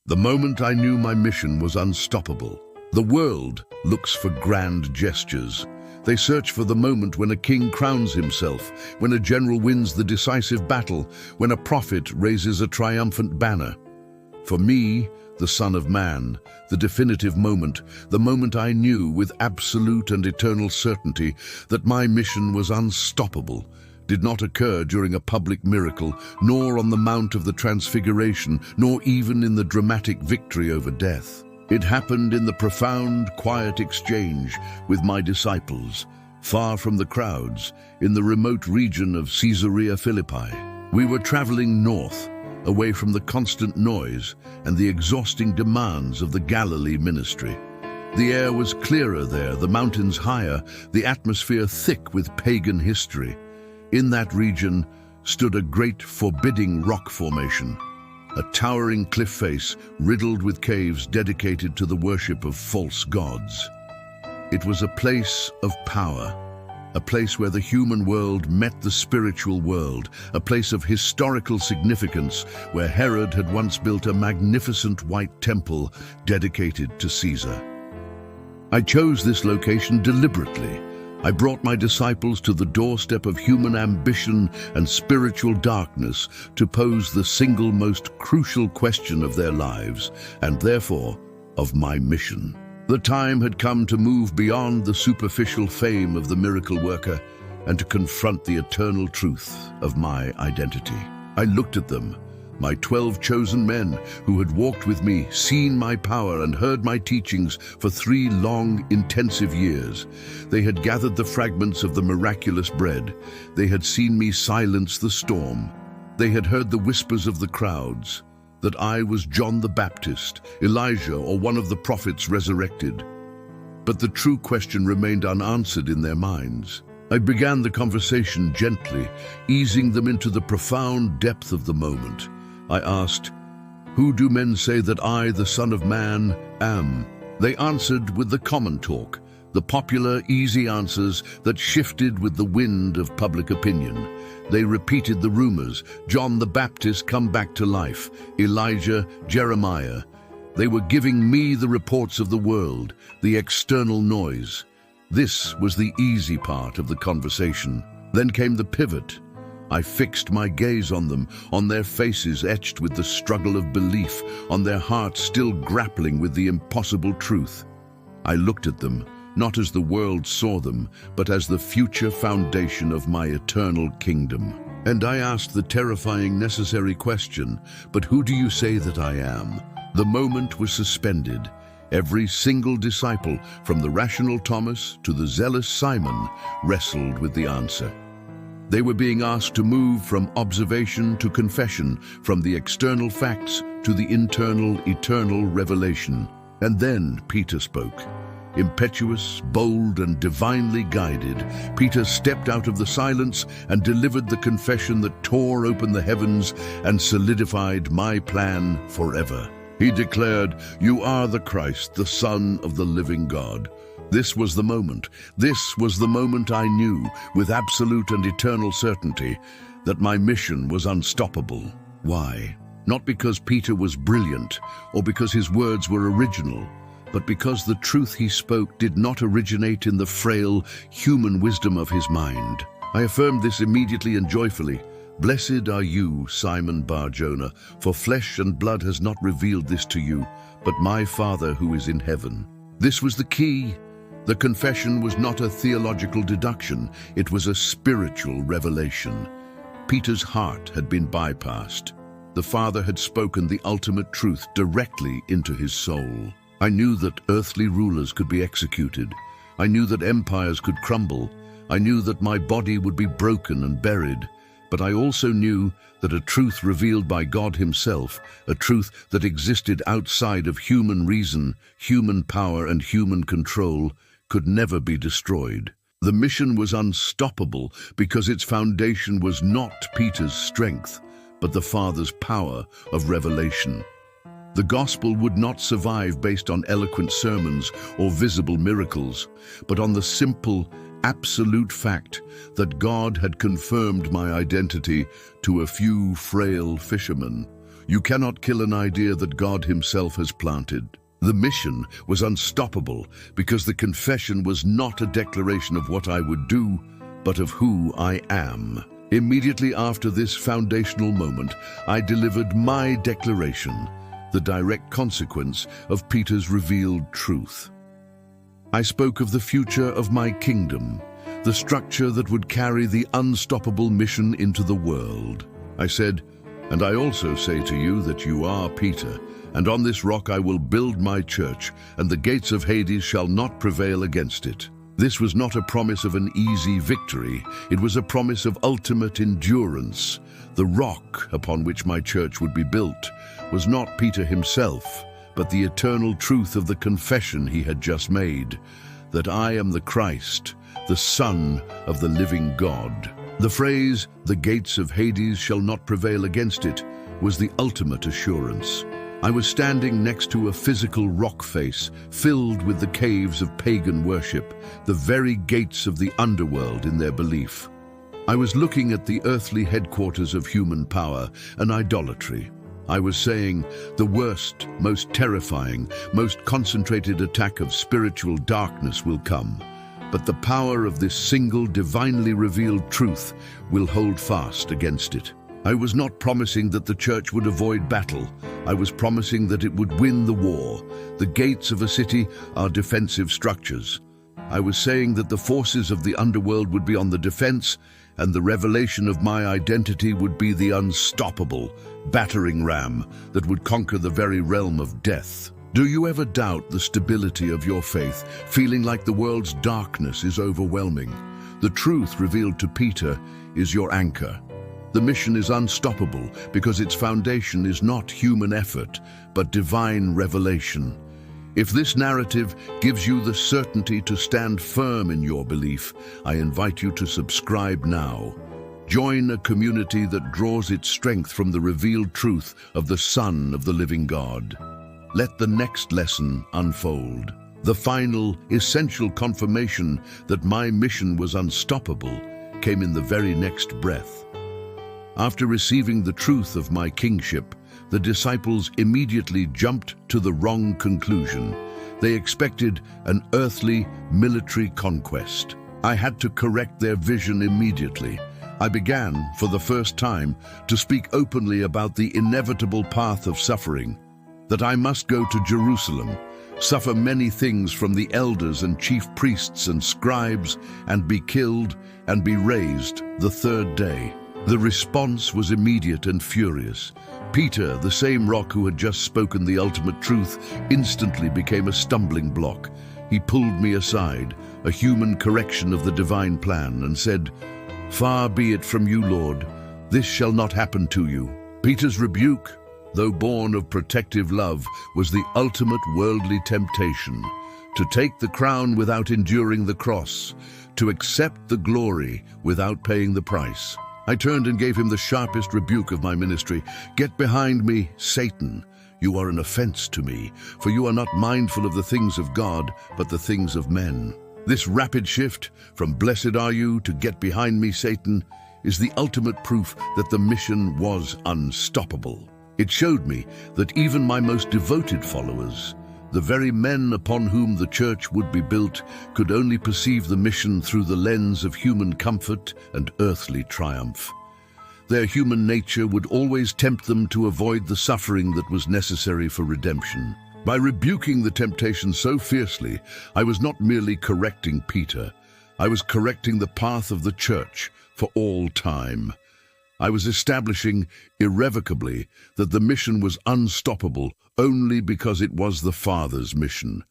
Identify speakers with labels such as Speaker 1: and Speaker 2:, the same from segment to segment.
Speaker 1: The moment I knew my mission was unstoppable. The world looks for grand gestures. They search for the moment when a king crowns himself, when a general wins the decisive battle, when a prophet raises a triumphant banner. For me, the Son of Man, the definitive moment, the moment I knew with absolute and eternal certainty that my mission was unstoppable, did not occur during a public miracle, nor on the Mount of the Transfiguration, nor even in the dramatic victory over death. It happened in the profound, quiet exchange with my disciples, far from the crowds, in the remote region of Caesarea Philippi. We were traveling north, away from the constant noise and the exhausting demands of the Galilee ministry. The air was clearer there, the mountains higher, the atmosphere thick with pagan history. In that region stood a great forbidding rock formation, a towering cliff face riddled with caves dedicated to the worship of false gods. It was a place of power, a place where the human world met the spiritual world, a place of historical significance where Herod had once built a magnificent white temple dedicated to Caesar. I chose this location deliberately. I brought my disciples to the doorstep of human ambition and spiritual darkness to pose the single most crucial question of their lives, and therefore of my mission. The time had come to move beyond the superficial fame of the miracle worker and to confront the eternal truth of my identity. I looked at them, my 12 chosen men who had walked with me, seen my power and heard my teachings for 3 long, intensive years. They had gathered the fragments of the miraculous bread. They had seen me silence the storm. They had heard the whispers of the crowds, that I was John the Baptist, Elijah, or one of the prophets resurrected. But the true question remained unanswered in their minds. I began the conversation gently, easing them into the profound depth of the moment. I asked, "Who do men say that I, the Son of Man, am?" They answered with the common talk, the popular, easy answers that shifted with the wind of public opinion. They repeated the rumors: John the Baptist come back to life, Elijah, Jeremiah. They were giving me the reports of the world, the external noise. This was the easy part of the conversation. Then came the pivot. I fixed my gaze on them, on their faces etched with the struggle of belief, on their hearts still grappling with the impossible truth. I looked at them, not as the world saw them, but as the future foundation of my eternal kingdom. And I asked the terrifying, necessary question, "But who do you say that I am?" The moment was suspended. Every single disciple, from the rational Thomas to the zealous Simon, wrestled with the answer. They were being asked to move from observation to confession, from the external facts to the internal, eternal revelation. And then Peter spoke. Impetuous, bold, and divinely guided, Peter stepped out of the silence and delivered the confession that tore open the heavens and solidified my plan forever. He declared, "You are the Christ, the Son of the living God." This was the moment. This was the moment I knew, with absolute and eternal certainty, that my mission was unstoppable. Why? Not because Peter was brilliant, or because his words were original, but because the truth he spoke did not originate in the frail, human wisdom of his mind. I affirmed this immediately and joyfully. "Blessed are you, Simon Bar-Jonah, for flesh and blood has not revealed this to you, but my Father who is in heaven." This was the key. The confession was not a theological deduction, it was a spiritual revelation. Peter's heart had been bypassed. The Father had spoken the ultimate truth directly into his soul. I knew that earthly rulers could be executed. I knew that empires could crumble. I knew that my body would be broken and buried. But I also knew that a truth revealed by God himself, a truth that existed outside of human reason, human power, and human control, could never be destroyed. The mission was unstoppable because its foundation was not Peter's strength, but the Father's power of revelation. The gospel would not survive based on eloquent sermons or visible miracles, but on the simple, absolute fact that God had confirmed my identity to a few frail fishermen. You cannot kill an idea that God himself has planted. The mission was unstoppable because the confession was not a declaration of what I would do, but of who I am. Immediately after this foundational moment, I delivered my declaration, the direct consequence of Peter's revealed truth. I spoke of the future of my kingdom, the structure that would carry the unstoppable mission into the world. I said, "And I also say to you that you are Peter, and on this rock I will build my church, and the gates of Hades shall not prevail against it." This was not a promise of an easy victory. It was a promise of ultimate endurance. The rock upon which my church would be built was not Peter himself, but the eternal truth of the confession he had just made, that I am the Christ, the Son of the living God. The phrase, "the gates of Hades shall not prevail against it," was the ultimate assurance. I was standing next to a physical rock face filled with the caves of pagan worship, the very gates of the underworld in their belief. I was looking at the earthly headquarters of human power and idolatry. I was saying, the worst, most terrifying, most concentrated attack of spiritual darkness will come. But the power of this single divinely revealed truth will hold fast against it. I was not promising that the church would avoid battle. I was promising that it would win the war. The gates of a city are defensive structures. I was saying that the forces of the underworld would be on the defense, and the revelation of my identity would be the unstoppable battering ram that would conquer the very realm of death. Do you ever doubt the stability of your faith, feeling like the world's darkness is overwhelming? The truth revealed to Peter is your anchor. The mission is unstoppable because its foundation is not human effort, but divine revelation. If this narrative gives you the certainty to stand firm in your belief, I invite you to subscribe now. Join a community that draws its strength from the revealed truth of the Son of the living God. Let the next lesson unfold. The final, essential confirmation that my mission was unstoppable came in the very next breath. After receiving the truth of my kingship, the disciples immediately jumped to the wrong conclusion. They expected an earthly military conquest. I had to correct their vision immediately. I began, for the first time, to speak openly about the inevitable path of suffering, that I must go to Jerusalem, suffer many things from the elders and chief priests and scribes, and be killed and be raised the third day. The response was immediate and furious. Peter, the same rock who had just spoken the ultimate truth, instantly became a stumbling block. He pulled me aside, a human correction of the divine plan, and said, "Far be it from you, Lord. This shall not happen to you." Peter's rebuke, though born of protective love, was the ultimate worldly temptation. To take the crown without enduring the cross, to accept the glory without paying the price. I turned and gave him the sharpest rebuke of my ministry. "Get behind me, Satan. You are an offense to me, for you are not mindful of the things of God, but the things of men." This rapid shift from "blessed are you" to "get behind me, Satan" is the ultimate proof that the mission was unstoppable. It showed me that even my most devoted followers, the very men upon whom the church would be built, could only perceive the mission through the lens of human comfort and earthly triumph. Their human nature would always tempt them to avoid the suffering that was necessary for redemption. By rebuking the temptation so fiercely, I was not merely correcting Peter. I was correcting the path of the church for all time. I was establishing irrevocably that the mission was unstoppable only because it was the Father's mission,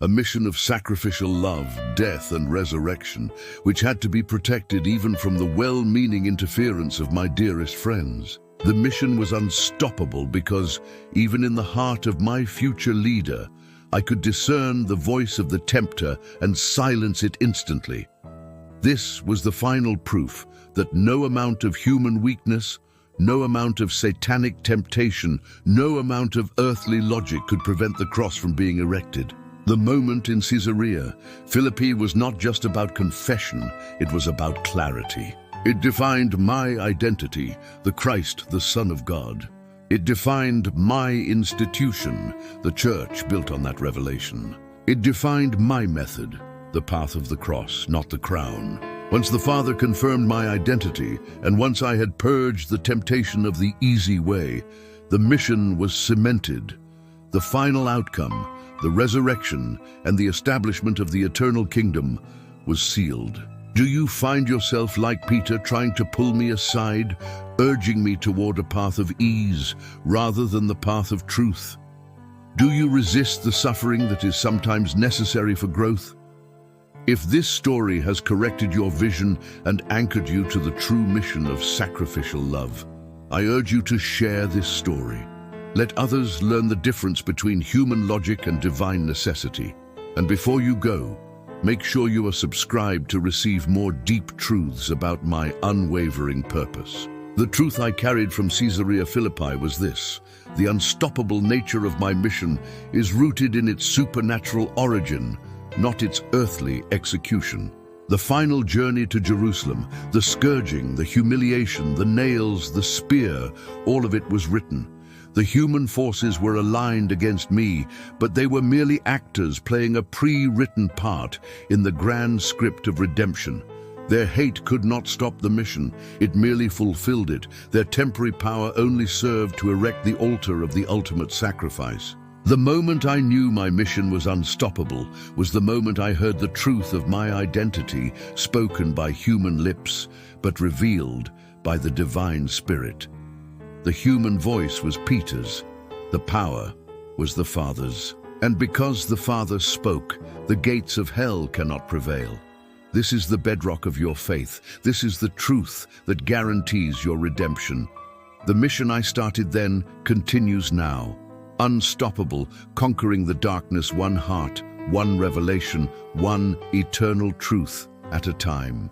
Speaker 1: a mission of sacrificial love, death, and resurrection, which had to be protected even from the well-meaning interference of my dearest friends. The mission was unstoppable because, even in the heart of my future leader, I could discern the voice of the tempter and silence it instantly. This was the final proof that no amount of human weakness, no amount of satanic temptation, no amount of earthly logic could prevent the cross from being erected. The moment in Caesarea Philippi was not just about confession, it was about clarity. It defined my identity, the Christ, the Son of God. It defined my institution, the church built on that revelation. It defined my method, the path of the cross, not the crown. Once the Father confirmed my identity, and once I had purged the temptation of the easy way, the mission was cemented. The final outcome, the resurrection and the establishment of the eternal kingdom, was sealed. Do you find yourself like Peter, trying to pull me aside, urging me toward a path of ease rather than the path of truth? Do you resist the suffering that is sometimes necessary for growth? If this story has corrected your vision and anchored you to the true mission of sacrificial love, I urge you to share this story. Let others learn the difference between human logic and divine necessity. And before you go, make sure you are subscribed to receive more deep truths about my unwavering purpose. The truth I carried from Caesarea Philippi was this: the unstoppable nature of my mission is rooted in its supernatural origin, not its earthly execution. The final journey to Jerusalem, the scourging, the humiliation, the nails, the spear, all of it was written. The human forces were aligned against me, but they were merely actors playing a pre-written part in the grand script of redemption. Their hate could not stop the mission, it merely fulfilled it. Their temporary power only served to erect the altar of the ultimate sacrifice. The moment I knew my mission was unstoppable was the moment I heard the truth of my identity, spoken by human lips, but revealed by the divine Spirit. The human voice was Peter's, the power was the Father's. And because the Father spoke, the gates of hell cannot prevail. This is the bedrock of your faith. This is the truth that guarantees your redemption. The mission I started then continues now. Unstoppable, conquering the darkness, one heart, one revelation, one eternal truth at a time.